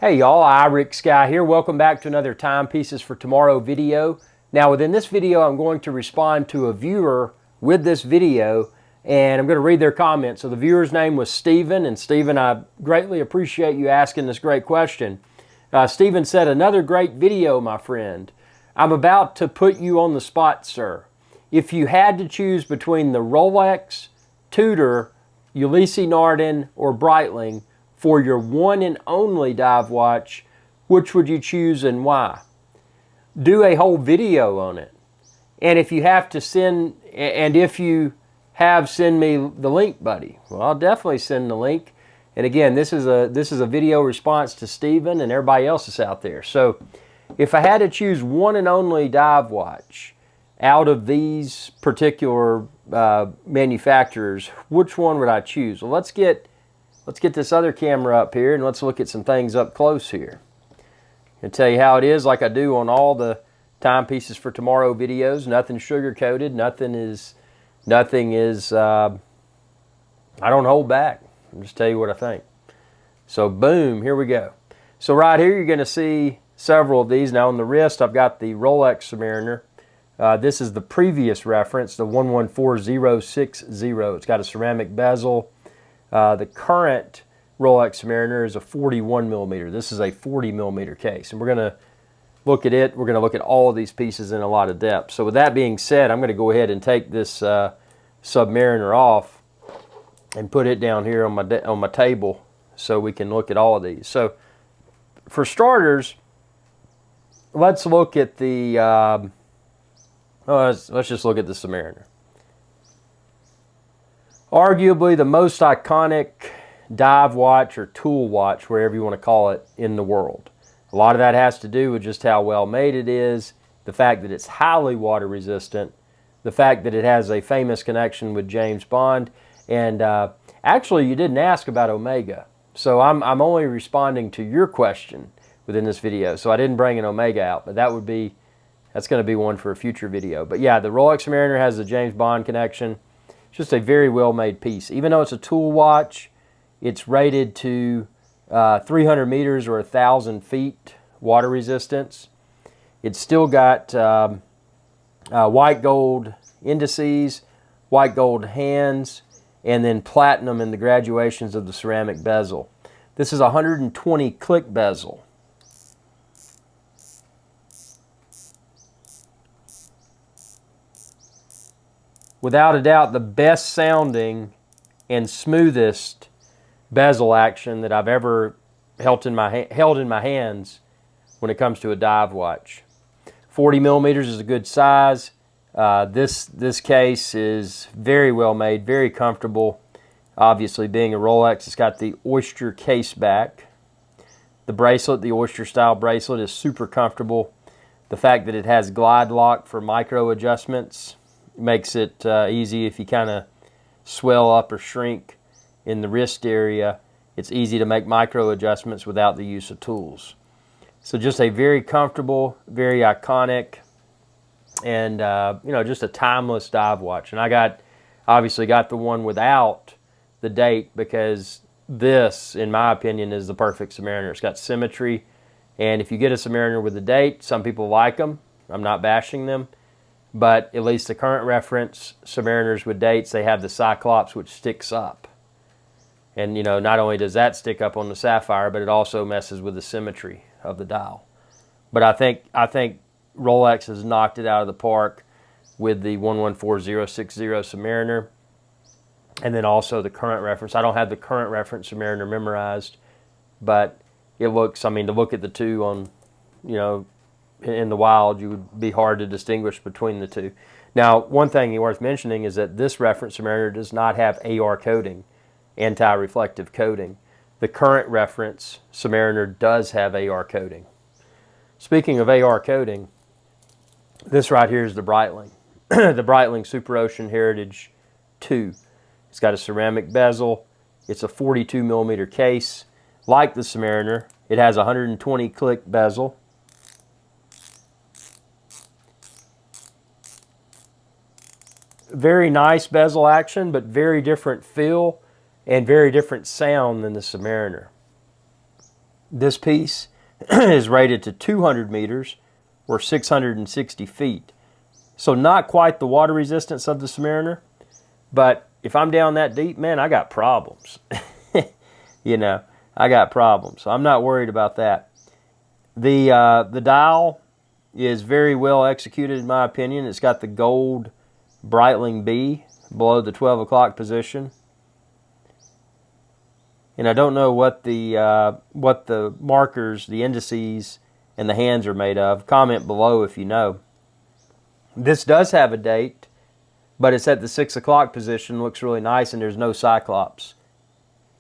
Hey y'all, Rick Sky here. Welcome back to another Timepieces for Tomorrow video. Now within this video I'm going to respond to a viewer with this video and I'm going to read their comments. So the viewer's name was Steven, and Steven, I greatly appreciate you asking this great question. Steven said, "Another great video, my friend. I'm about to put you on the spot, sir. If you had to choose between the Rolex, Tudor, Ulysse Nardin, or Breitling for your one and only dive watch, which would you choose and why? Do a whole video on it. And if you have to send, and if you have, send me the link, buddy." Well, I'll definitely send the link. And again, this is a video response to Steven and everybody else that's out there. So if I had to choose one and only dive watch out of these particular manufacturers, which one would I choose? Well, let's get this other camera up here and let's look at some things up close here. I'll tell you how it is, like I do on all the Timepieces for Tomorrow videos. Nothing sugar-coated, nothing is, I don't hold back. I'll just tell you what I think. So boom, here we go. So right here you're going to see several of these. Now on the wrist I've got the Rolex Submariner. This is the previous reference, the 114060. It's got a ceramic bezel. The current Rolex Submariner is a 41 millimeter. This is a 40 millimeter case, and we're going to look at it. We're going to look at all of these pieces in a lot of depth. So with that being said, I'm going to go ahead and take this Submariner off and put it down here on my table so we can look at all of these. So for starters, let's look at the let's just look at the Submariner. Arguably the most iconic dive watch or tool watch, wherever you want to call it, in the world. A lot of that has to do with just how well made it is, the fact that it's highly water resistant, the fact that it has a famous connection with James Bond, and actually you didn't ask about Omega. So I'm only responding to your question within this video. So I didn't bring an Omega out, but that's going to be one for a future video. But yeah, the Rolex Submariner has the James Bond connection. It's just a very well-made piece. Even though it's a tool watch, it's rated to 300 meters or 1,000 feet water resistance. It's still got white gold indices, white gold hands, and then platinum in the graduations of the ceramic bezel. This is a 120 click bezel. Without a doubt, the best sounding and smoothest bezel action that I've ever held in my hands when it comes to a dive watch. 40 millimeters is a good size. This case is very well made, very comfortable. Obviously, being a Rolex, it's got the oyster case back. The bracelet, the oyster style bracelet, is super comfortable. The fact that it has glide lock for micro adjustments makes it easy if you kind of swell up or shrink in the wrist area. It's easy to make micro adjustments without the use of tools. So just a very comfortable, very iconic, and just a timeless dive watch. And I obviously got the one without the date because this, in my opinion, is the perfect Submariner. It's got symmetry, and if you get a Submariner with a date, some people like them. I'm not bashing them. But at least the current reference Submariners with dates, they have the Cyclops, which sticks up. And not only does that stick up on the Sapphire, but it also messes with the symmetry of the dial. But I think Rolex has knocked it out of the park with the 114060 Submariner. And then also the current reference. I don't have the current reference Submariner memorized, but it looks, to look at the two on, in the wild, you would be hard to distinguish between the two. Now, one thing worth mentioning is that this reference Submariner does not have AR coating, anti-reflective coating. The current reference Submariner does have AR coating. Speaking of AR coating, this right here is the Breitling, the Breitling SuperOcean Heritage II. It's got a ceramic bezel. It's a 42 millimeter case. Like the Submariner, it has a 120 click bezel. Very nice bezel action, but very different feel and very different sound than the Submariner. This piece is rated to 200 meters or 660 feet. So not quite the water resistance of the Submariner, but if I'm down that deep, man, I got problems. You know, I got problems. So I'm not worried about that. The dial is very well executed in my opinion. It's got the gold Breitling B below the 12 o'clock position. And I don't know what the markers, the indices, and the hands are made of. Comment below if you know. This does have a date, but it's at the 6 o'clock position. Looks really nice, and there's no cyclops.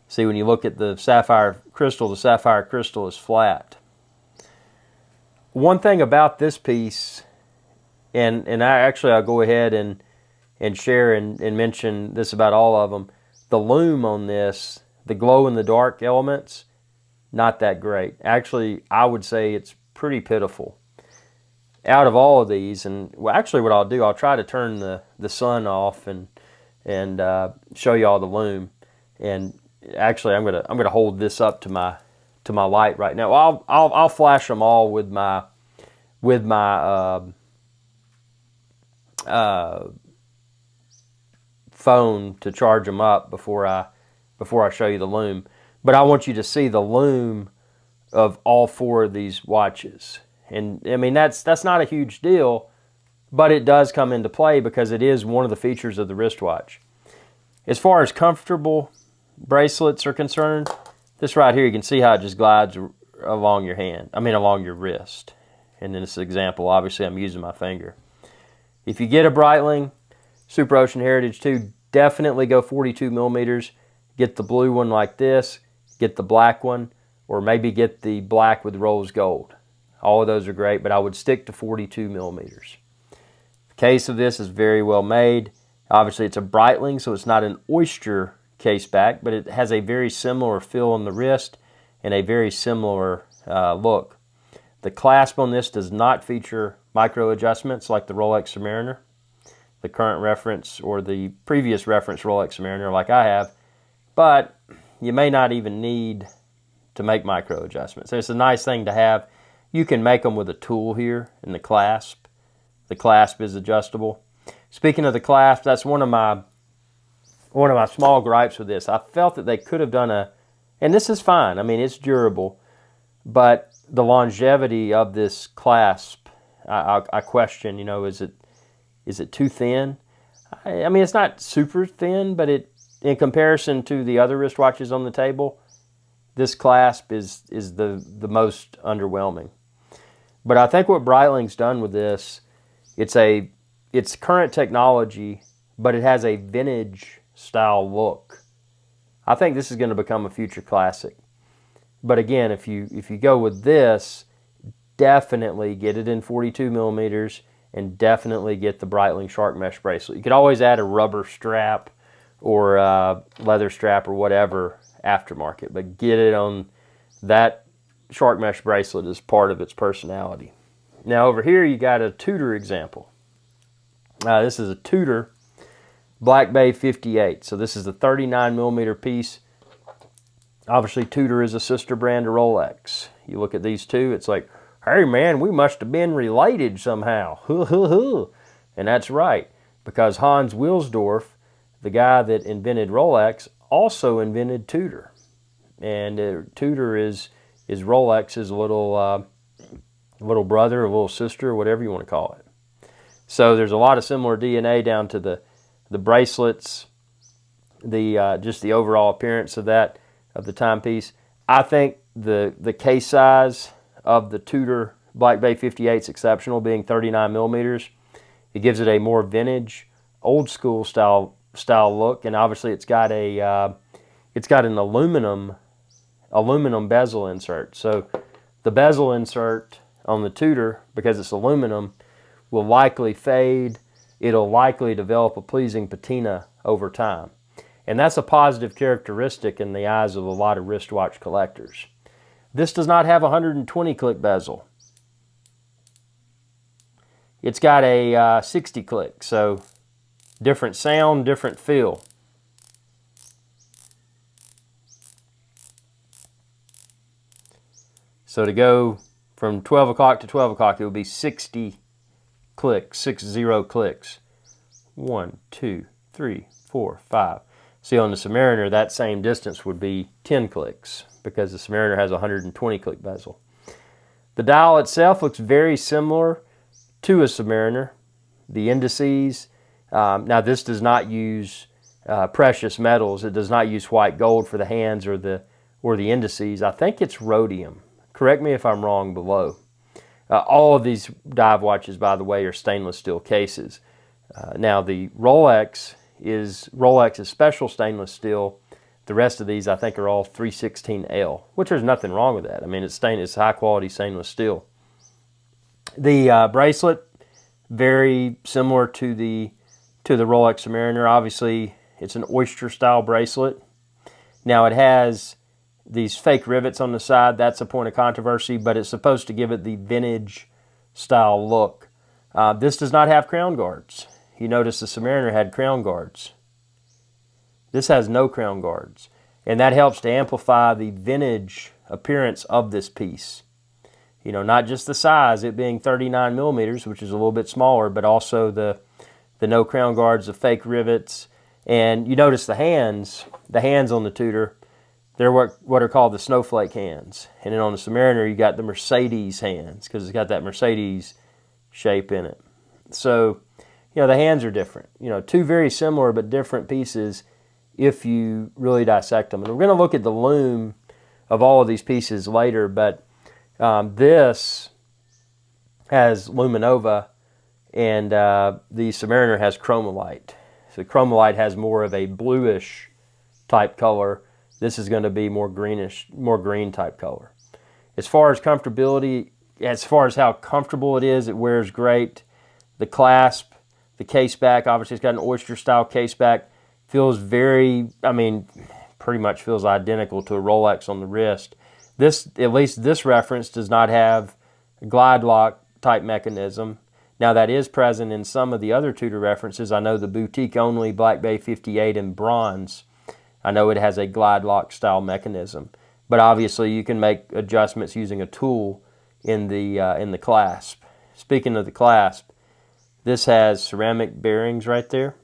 See, when you look at the sapphire crystal is flat. One thing about this piece, and I'll go ahead and share and mention this about all of them. The lume on this, the glow-in-the-dark elements, not that great. Actually, I would say it's pretty pitiful. Out of all of these, and well, actually what I'll do, I'll try to turn the sun off and show you all the lume. And actually, I'm gonna hold this up to my light right now. Well, I'll flash them all with my phone to charge them up before I show you the lume. But I want you to see the lume of all four of these watches. And I mean, that's not a huge deal, but it does come into play because it is one of the features of the wristwatch. As far as comfortable bracelets are concerned, this right here, you can see how it just glides along your hand. I mean, along your wrist. And in this example, obviously, I'm using my finger. If you get a Breitling SuperOcean Heritage II, definitely go 42 millimeters. Get the blue one like this, get the black one, or maybe get the black with rose gold. All of those are great, but I would stick to 42 millimeters. The case of this is very well made. Obviously, it's a Breitling, so it's not an oyster case back, but it has a very similar feel on the wrist and a very similar look. The clasp on this does not feature micro adjustments like the Rolex Submariner, the current reference or the previous reference Rolex Submariner like I have, but you may not even need to make micro adjustments. So it's a nice thing to have. You can make them with a tool here in the clasp. The clasp is adjustable. Speaking of the clasp, that's one of my small gripes with this. I felt that they could have done and this is fine. I mean, it's durable, but the longevity of this clasp, I question. You know, is it too thin? I mean, it's not super thin, but in comparison to the other wristwatches on the table, this clasp is the most underwhelming. But I think what Breitling's done with this, it's current technology, but it has a vintage style look. I think this is going to become a future classic. But again, if you go with this, definitely get it in 42 millimeters and definitely get the Breitling shark mesh bracelet. You could always add a rubber strap or a leather strap or whatever aftermarket, but get it on that shark mesh bracelet as part of its personality. Now over here you got a Tudor example. This is a Tudor Black Bay 58. So this is a 39 millimeter piece. Obviously Tudor is a sister brand of Rolex. You look at these two, it's like, hey man, we must have been related somehow. And that's right, because Hans Wilsdorf, the guy that invented Rolex, also invented Tudor. And Tudor is Rolex's little brother, or little sister, whatever you want to call it. So there's a lot of similar DNA down to the bracelets, just the overall appearance of the timepiece. I think the case size of the Tudor Black Bay 58 is exceptional, being 39 millimeters. It gives it a more vintage, old school style look, and obviously it's got an aluminum bezel insert. So the bezel insert on the Tudor, because it's aluminum, will likely fade. It'll likely develop a pleasing patina over time. And that's a positive characteristic in the eyes of a lot of wristwatch collectors. This does not have a 120 click bezel. It's got a 60 click, so different sound, different feel. So to go from 12 o'clock to 12 o'clock, it would be 60 clicks, 60 clicks. 1, 2, 3, 4, 5. See, on the Submariner, that same distance would be 10 clicks because the Submariner has a 120 click bezel. The dial itself looks very similar to a Submariner. The indices, now this does not use precious metals. It does not use white gold for the hands or the indices. I think it's rhodium. Correct me if I'm wrong below. All of these dive watches, by the way, are stainless steel cases. Now the Rolex is special stainless steel. The rest of these I think are all 316L, which there's nothing wrong with that. I mean, it's high quality stainless steel. The bracelet, very similar to the Rolex Submariner. Obviously, it's an oyster style bracelet. Now it has these fake rivets on the side. That's a point of controversy, but it's supposed to give it the vintage style look. This does not have crown guards. You notice the Submariner had crown guards. This has no crown guards, and that helps to amplify the vintage appearance of this piece. You know, not just the size, it being 39 millimeters, which is a little bit smaller, but also the no crown guards, the fake rivets. And you notice the hands on the Tudor, they're what are called the snowflake hands. And then on the Submariner, you got the Mercedes hands because it's got that Mercedes shape in it. So, you know, the hands are different. You know, two very similar but different pieces if you really dissect them. And we're going to look at the lume of all of these pieces later, but this has luminova, and the Submariner has chromalite. So chromalite has more of a bluish type color. This is going to be more greenish, more green type color. As far as comfortability, as far as how comfortable it is, it wears great. The clasp, the case back, obviously it's got an oyster style case back. Feels very, I mean, pretty much feels identical to a Rolex on the wrist. This, at least this reference, does not have a glide lock type mechanism. Now that is present in some of the other Tudor references. I know the boutique only Black Bay 58 in bronze, I know it has a glide lock style mechanism. But obviously you can make adjustments using a tool in the clasp. Speaking of the clasp, this has ceramic bearings right there,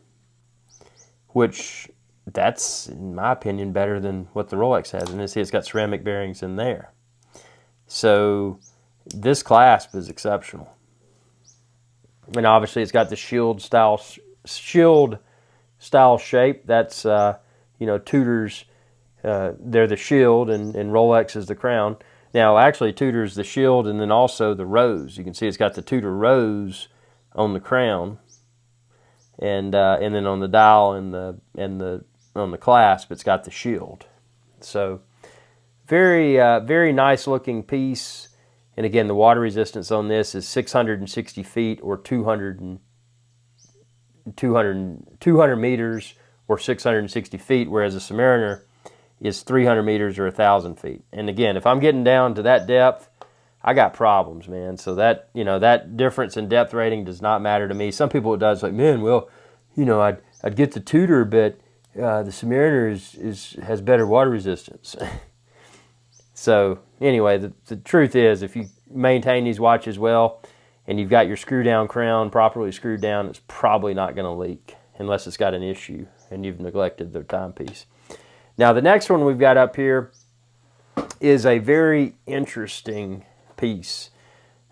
which that's, in my opinion, better than what the Rolex has. And you see it's got ceramic bearings in there. So this clasp is exceptional. And obviously it's got the shield style shape. That's, you know, Tudor's, they're the shield and Rolex is the crown. Now actually Tudor's the shield and then also the rose. You can see it's got the Tudor rose on the crown. And then on the dial and on the clasp, it's got the shield. So very very nice looking piece. And again, the water resistance on this is 660 feet or 200 meters or 660 feet, whereas a Submariner is 300 meters or 1,000 feet. And again, if I'm getting down to that depth, I got problems, man. So that, you know, that difference in depth rating does not matter to me. Some people it does, like, man, well, you know, I'd get the Tudor, but the Submariner has better water resistance. So anyway, the truth is, if you maintain these watches well and you've got your screw down crown properly screwed down, it's probably not going to leak unless it's got an issue and you've neglected the timepiece. Now the next one we've got up here is a very interesting piece.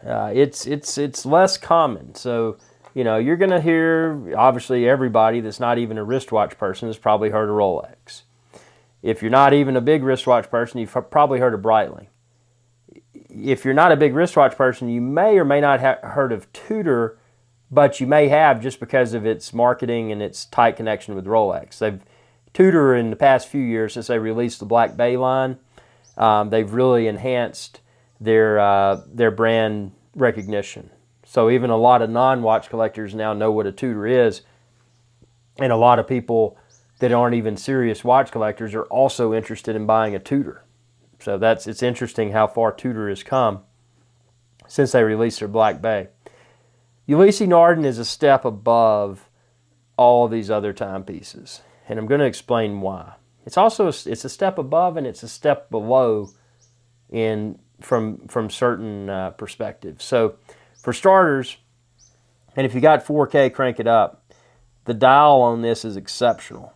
It's less common. So, you know, you're going to hear, obviously everybody that's not even a wristwatch person has probably heard of Rolex. If you're not even a big wristwatch person, you've probably heard of Breitling. If you're not a big wristwatch person, you may or may not have heard of Tudor, but you may have just because of its marketing and its tight connection with Rolex. Tudor, in the past few years, since they released the Black Bay line, they've really enhanced their brand recognition. So even a lot of non-watch collectors now know what a Tudor is, and a lot of people that aren't even serious watch collectors are also interested in buying a Tudor. So it's interesting how far Tudor has come since they released their Black Bay. Ulysse Nardin is a step above all these other timepieces, and I'm going to explain why. It's a step above and it's a step below in from certain perspectives. So for starters, and if you got 4K, crank it up. The dial on this is exceptional.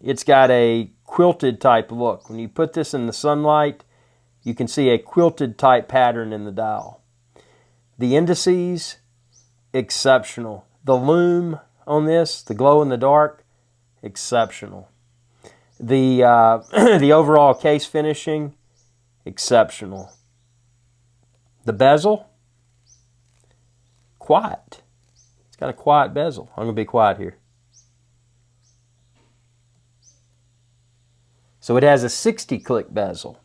It's got a quilted type look. When you put this in the sunlight, you can see a quilted type pattern in the dial. The indices, exceptional. The lume on this, the glow in the dark, exceptional. The the overall case finishing, exceptional. The bezel, quiet. It's got a quiet bezel. I'm going to be quiet here. So it has a 60-click bezel.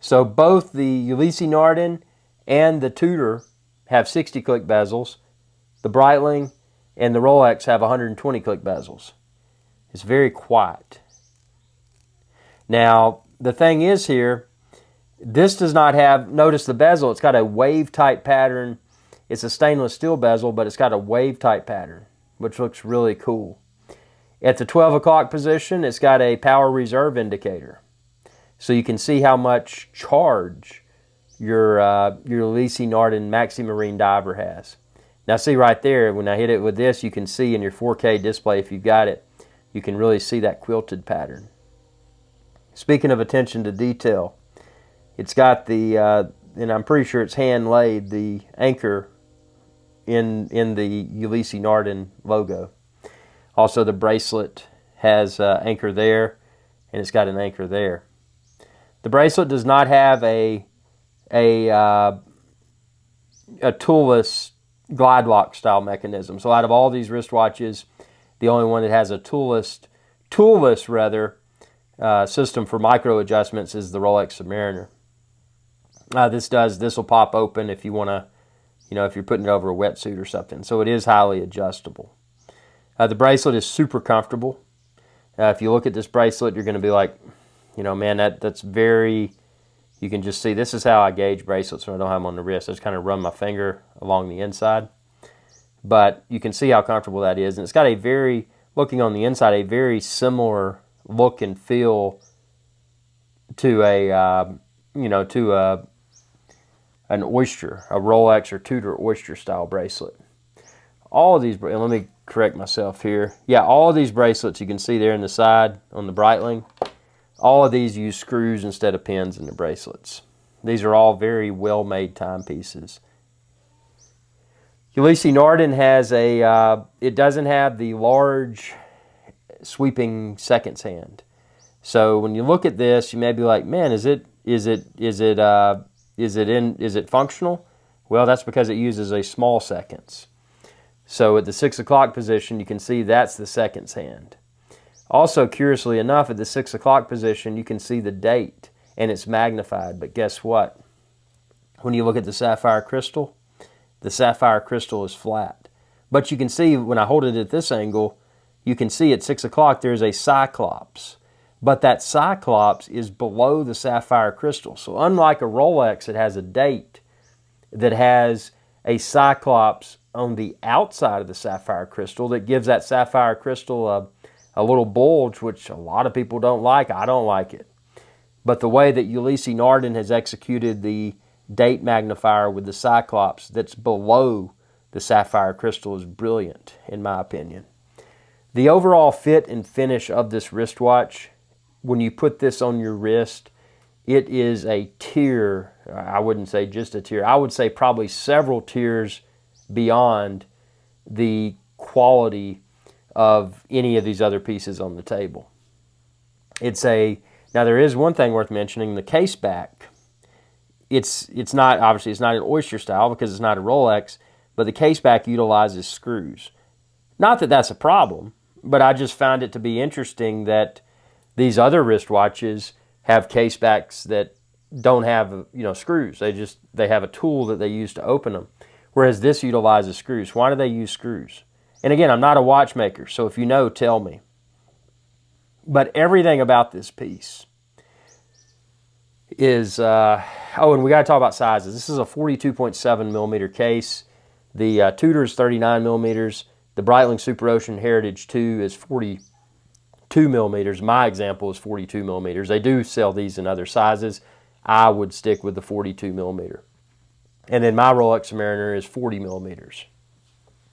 So both the Ulysse Nardin and the Tudor have 60-click bezels. The Breitling and the Rolex have 120-click bezels. It's very quiet. Now, the thing is here, this does not have, notice the bezel, it's got a wave-type pattern. It's a stainless steel bezel, but it's got a wave-type pattern, which looks really cool. At the 12 o'clock position, it's got a power reserve indicator. So you can see how much charge your Ulysse Nardin Maxi Marine diver has. Now see right there, when I hit it with this, you can see in your 4K display, if you've got it, you can really see that quilted pattern. Speaking of attention to detail, it's got the, and I'm pretty sure it's hand laid, the anchor in the Ulysse Nardin logo. Also, the bracelet has an anchor there, and it's got an anchor there. The bracelet does not have a toolless glide lock style mechanism. So out of all these wristwatches, the only one that has a toolless system for micro adjustments is the Rolex Submariner. This will pop open if you want to, if you're putting it over a wetsuit or something. So it is highly adjustable. The bracelet is super comfortable. If you look at this bracelet, you're going to be like, man, that's very, you can just see, this is how I gauge bracelets when I don't have them on the wrist. I just kind of run my finger along the inside. But you can see how comfortable that is. And it's got a very, looking on the inside, a very similar look and feel to an Oyster, a Rolex or Tudor Oyster style bracelet. All of these, and let me correct myself here. Yeah, all of these bracelets you can see there in the side on the Breitling, all of these use screws instead of pins in the bracelets. These are all very well-made timepieces. Ulysse Nardin has it doesn't have the large sweeping seconds hand. So when you look at this, you may be like, man, is it functional? Well, that's because it uses a small seconds. So at the 6 o'clock position, you can see that's the seconds hand. Also, curiously enough, at the 6 o'clock position, you can see the date, and it's magnified. But guess what? When you look at the sapphire crystal is flat. But you can see, when I hold it at this angle, you can see at 6 o'clock there's a cyclops. But that cyclops is below the sapphire crystal. So unlike a Rolex, it has a date that has a cyclops on the outside of the sapphire crystal that gives that sapphire crystal a little bulge, which a lot of people don't like. I don't like it. But the way that Ulysse Nardin has executed the date magnifier with the cyclops that's below the sapphire crystal is brilliant, in my opinion. The overall fit and finish of this wristwatch, when you put this on your wrist, it is a tier. I wouldn't say just a tier. I would say probably several tiers beyond the quality of any of these other pieces on the table. Now there is one thing worth mentioning, the case back. It's not an Oyster style because it's not a Rolex, but the case back utilizes screws. Not that that's a problem, but I just found it to be interesting that these other wristwatches have case backs that don't have screws. They have a tool that they use to open them. Whereas this utilizes screws. Why do they use screws? And again, I'm not a watchmaker, so if you know, tell me. But everything about this piece is, and we got to talk about sizes. This is a 42.7 millimeter case. The Tudor is 39 millimeters. The Breitling SuperOcean Heritage II is 42 millimeters. My example is 42 millimeters. They do sell these in other sizes. I would stick with the 42 millimeter. And then my Rolex Submariner is 40 millimeters.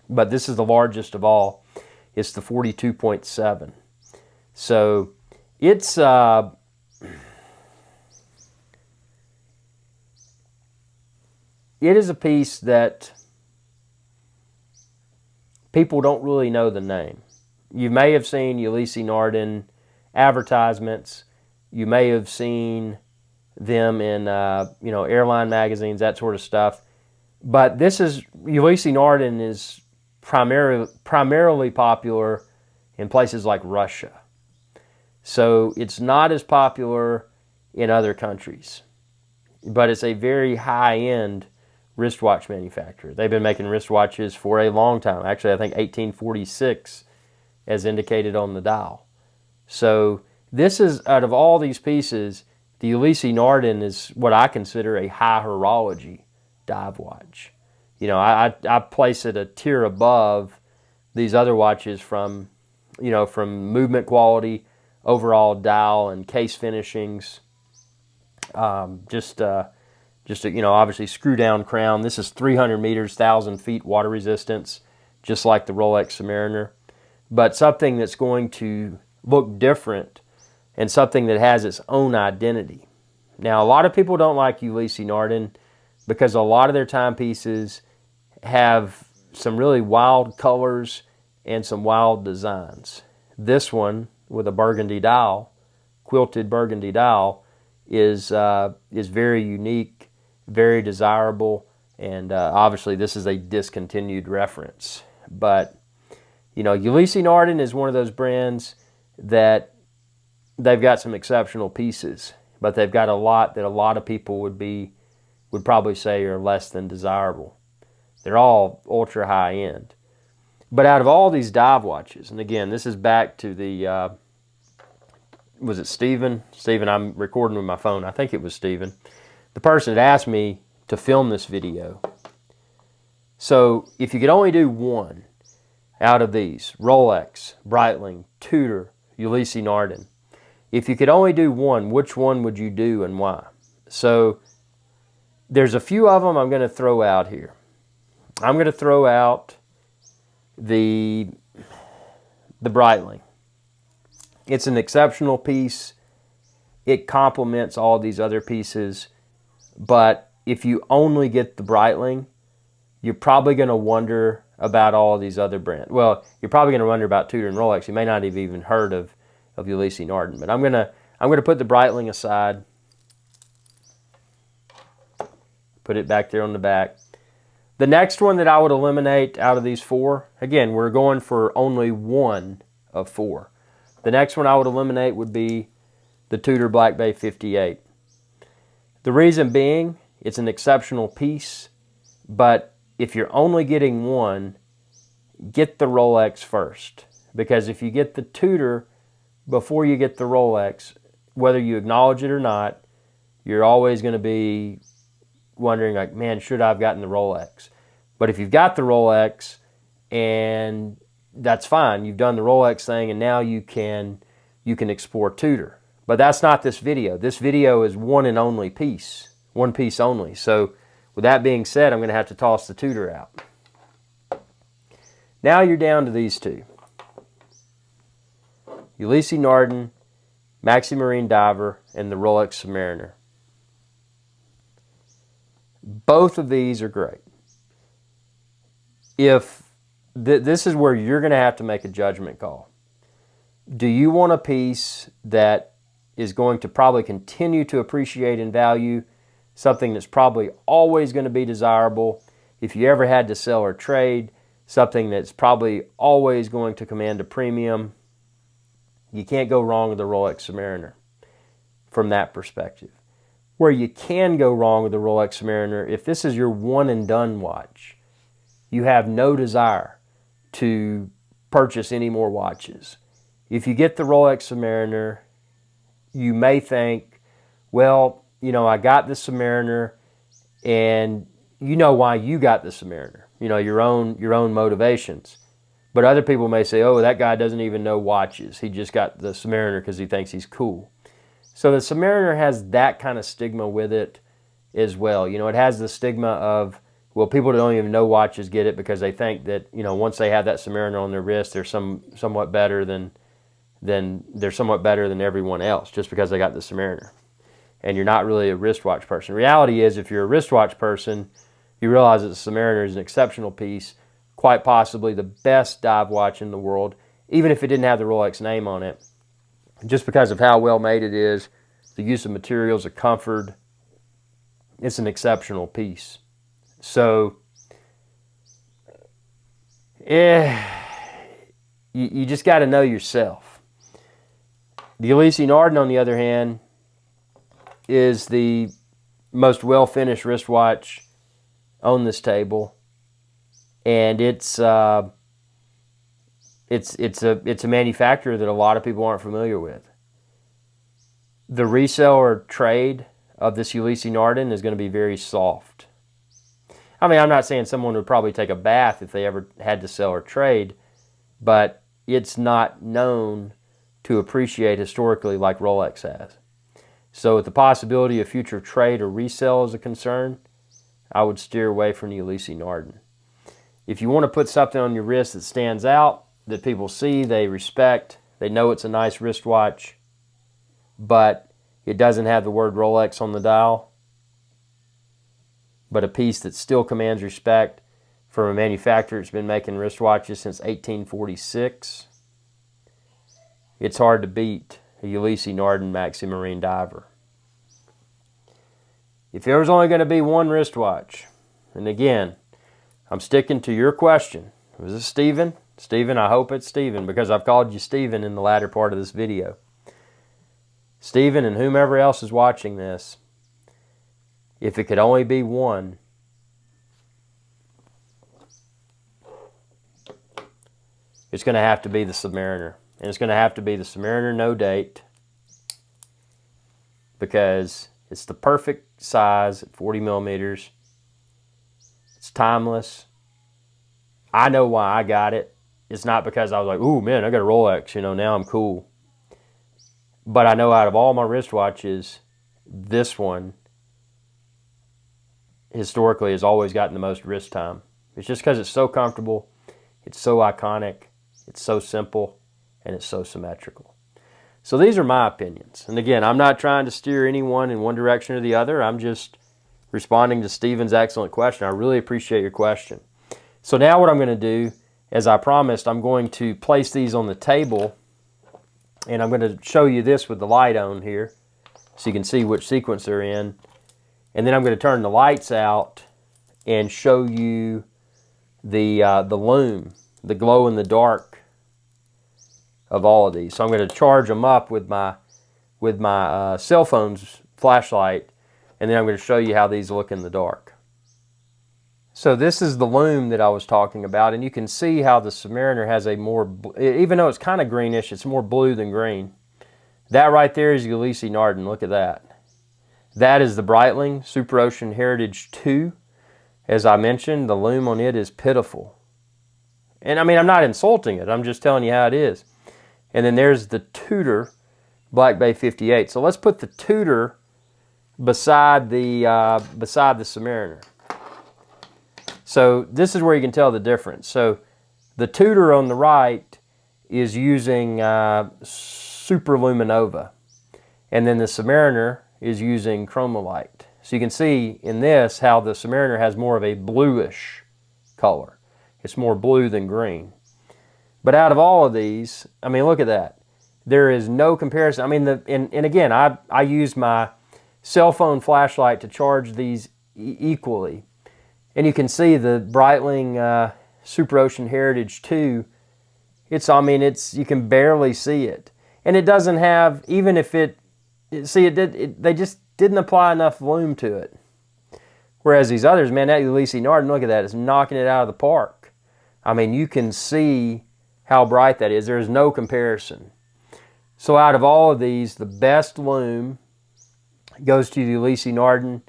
But this is the largest of all. It's the 42.7. So it's it is a piece that people don't really know the name. You may have seen Ulysse Nardin advertisements. You may have seen them in airline magazines, that sort of stuff. But this is Ulysse Nardin is primarily popular in places like Russia. So it's not as popular in other countries. But it's a very high-end wristwatch manufacturer. They've been making wristwatches for a long time. Actually, I think 1846, as indicated on the dial. So this is, out of all these pieces, the Ulysse Nardin is what I consider a high horology dive watch. You know, I place it a tier above these other watches from movement quality, overall dial and case finishings. Obviously screw down crown. This is 300 meters, 1,000 feet water resistance, just like the Rolex Submariner. But something that's going to look different and something that has its own identity. Now, a lot of people don't like Ulysse Nardin because a lot of their timepieces have some really wild colors and some wild designs. This one, with a burgundy dial, quilted burgundy dial, is very unique, very desirable, and obviously this is a discontinued reference. But Ulysse Nardin is one of those brands that they've got some exceptional pieces, but they've got a lot that a lot of people would probably say are less than desirable. They're all ultra high end. But out of all these dive watches, and again, this is back to the was it Steven? Steven, I'm recording with my phone. I think it was Steven. The person had asked me to film this video. So if you could only do one out of these, Rolex, Breitling, Tudor, Ulysse Nardin, if you could only do one, which one would you do and why? So there's a few of them I'm going to throw out here. I'm going to throw out the Breitling. It's an exceptional piece. It complements all these other pieces. But if you only get the Breitling, you're probably going to wonder about all these other brands. Well, you're probably going to wonder about Tudor and Rolex. You may not have even heard of Ulysse Nardin. But I'm gonna put the Breitling aside. Put it back there on the back. The next one that I would eliminate out of these four, again, we're going for only one of four. The next one I would eliminate would be the Tudor Black Bay 58. The reason being, it's an exceptional piece, but if you're only getting one, get the Rolex first. Because if you get the Tudor before you get the Rolex, whether you acknowledge it or not, you're always going to be wondering, like, man, should I have gotten the Rolex? But if you've got the Rolex, and that's fine, you've done the Rolex thing, and now you can explore Tudor. But that's not this video. This video is one and only piece, one piece only. So with that being said, I'm going to have to toss the Tudor out. Now you're down to these two. Ulysse Nardin, Maxi Marine Diver, and the Rolex Submariner. Both of these are great. This is where you're going to have to make a judgment call. Do you want a piece that is going to probably continue to appreciate in value, something that's probably always going to be desirable if you ever had to sell or trade, something that's probably always going to command a premium? You can't go wrong with the Rolex Submariner from that perspective. Where you can go wrong with the Rolex Submariner, if this is your one and done watch, you have no desire to purchase any more watches. If you get the Rolex Submariner, you may think, well, I got the Submariner, and you know why you got the Submariner. Your own motivations. But other people may say, oh, that guy doesn't even know watches. He just got the Submariner because he thinks he's cool. So the Submariner has that kind of stigma with it as well. You know, it has the stigma of, well, people don't even know watches get it because they think that, you know, once they have that Submariner on their wrist, they're somewhat better than everyone else just because they got the Submariner. And you're not really a wristwatch person. Reality is, if you're a wristwatch person, you realize that the Submariner is an exceptional piece, quite possibly the best dive watch in the world, even if it didn't have the Rolex name on it, just because of how well made it is, the use of materials, the comfort. It's an exceptional piece. So, you just got to know yourself. The Ulysse Nardin, on the other hand, is the most well-finished wristwatch on this table, and it's a manufacturer that a lot of people aren't familiar with. The resale or trade of this Ulysse Nardin is going to be very soft. I mean, I'm not saying someone would probably take a bath if they ever had to sell or trade, but it's not known to appreciate historically like Rolex has. So with the possibility of future trade or resale is a concern, I would steer away from the Ulysse Nardin. If you want to put something on your wrist that stands out, that people see, they respect, they know it's a nice wristwatch, but it doesn't have the word Rolex on the dial, but a piece that still commands respect from a manufacturer that's been making wristwatches since 1846, it's hard to beat a Ulysse Nardin Maxi Marine diver. If there was only going to be one wristwatch, and again, I'm sticking to your question. Was it Steven? Steven, I hope it's Steven, because I've called you Steven in the latter part of this video. Steven and whomever else is watching this, if it could only be one, it's going to have to be the Submariner. And it's going to have to be the Submariner no date, because it's the perfect size at 40 millimeters. It's timeless. I know why I got it. It's not because I was like, ooh, man, I got a Rolex, you know, now I'm cool. But I know out of all my wristwatches, this one historically has always gotten the most wrist time. It's just because it's so comfortable, it's so iconic, it's so simple, and it's so symmetrical. So these are my opinions. And again, I'm not trying to steer anyone in one direction or the other. I'm just responding to Steven's excellent question. I really appreciate your question. So now what I'm going to do, as I promised, I'm going to place these on the table, and I'm going to show you this with the light on here so you can see which sequence they're in. And then I'm going to turn the lights out and show you the Lume, the glow in the dark of all of these. So I'm going to charge them up with my cell phone's flashlight, and then I'm going to show you how these look in the dark. So this is the Lume that I was talking about, and you can see how the Submariner has a more, even though it's kind of greenish, it's more blue than green. That right there is Ulysse Nardin. Look at that. That is the Breitling SuperOcean Heritage II. As I mentioned, the Lume on it is pitiful. And I mean, I'm not insulting it. I'm just telling you how it is. And then there's the Tudor Black Bay 58. So let's put the Tudor beside the Submariner. So this is where you can tell the difference. So the Tudor on the right is using Super Luminova, and then the Submariner is using Chromolite. So you can see in this how the Submariner has more of a bluish color. It's more blue than green. But out of all of these, I mean, look at that. There is no comparison. I mean, and again, I use my cell phone flashlight to charge these equally. And you can see the Breitling SuperOcean Heritage II. You can barely see it. And it doesn't have, even if they just didn't apply enough Lume to it. Whereas these others, man, that Ulysse Nardin, look at that, it's knocking it out of the park. I mean, you can see how bright that is. There's no comparison. So out of all of these, the best Lume goes to the Ulysse Nardin,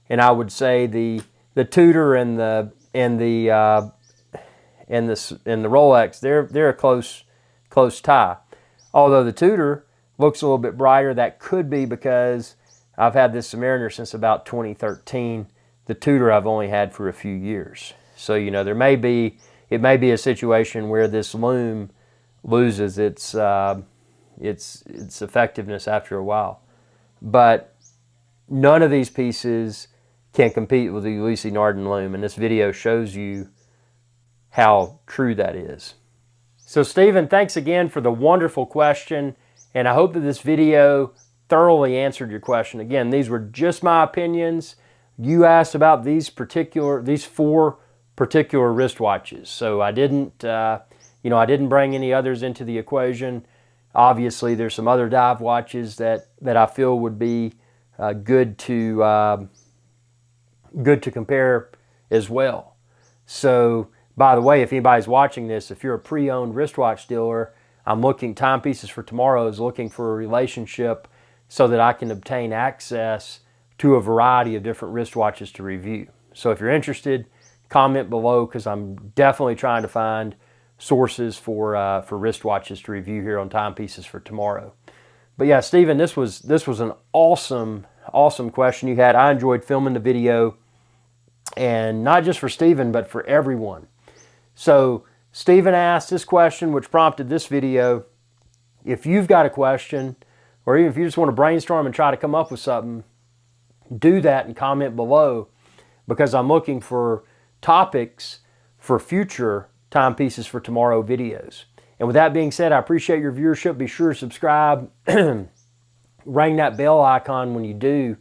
and I would say the Tudor and the Rolex, they're a close tie. Although the Tudor looks a little bit brighter. That could be because I've had this Submariner since about 2013. The Tudor I've only had for a few years. So, you know, it may be a situation where this Lume loses its effectiveness after a while. But none of these pieces can compete with the Ulysse Nardin Lume, and this video shows you how true that is. So Stephen, thanks again for the wonderful question, and I hope that this video thoroughly answered your question. Again, these were just my opinions. You asked about these 4 particular wristwatches, so I didn't, I didn't bring any others into the equation. Obviously, there's some other dive watches that I feel would be good to compare as well. So, by the way, if anybody's watching this, if you're a pre-owned wristwatch dealer, Timepieces for Tomorrow is looking for a relationship so that I can obtain access to a variety of different wristwatches to review. So if you're interested, comment below, because I'm definitely trying to find sources for wristwatches to review here on Timepieces for Tomorrow. But yeah, Stephen, this was an awesome question you had. I enjoyed filming the video, and not just for Stephen, but for everyone. So Stephen asked this question, which prompted this video. If you've got a question, or even if you just want to brainstorm and try to come up with something, do that and comment below, because I'm looking for topics for future Timepieces for Tomorrow videos. And with that being said, I appreciate your viewership. Be sure to subscribe. Ring that bell icon when you do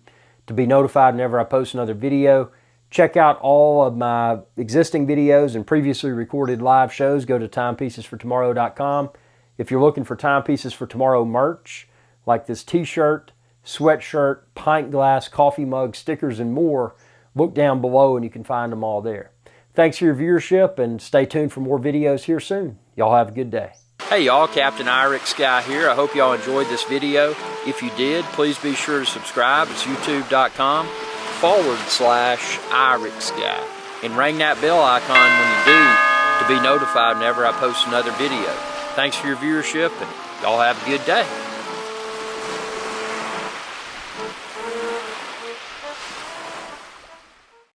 to be notified whenever I post another video. Check out all of my existing videos and previously recorded live shows. Go to timepiecesfortomorrow.com. If you're looking for Timepieces for Tomorrow merch, like this t-shirt, sweatshirt, pint glass, coffee mug, stickers, and more, look down below and you can find them all there. Thanks for your viewership, and stay tuned for more videos here soon. Y'all have a good day. Hey y'all, Captain Irix Guy here. I hope y'all enjoyed this video. If you did, please be sure to subscribe. It's youtube.com/Irix Guy. And ring that bell icon when you do to be notified whenever I post another video. Thanks for your viewership, and y'all have a good day.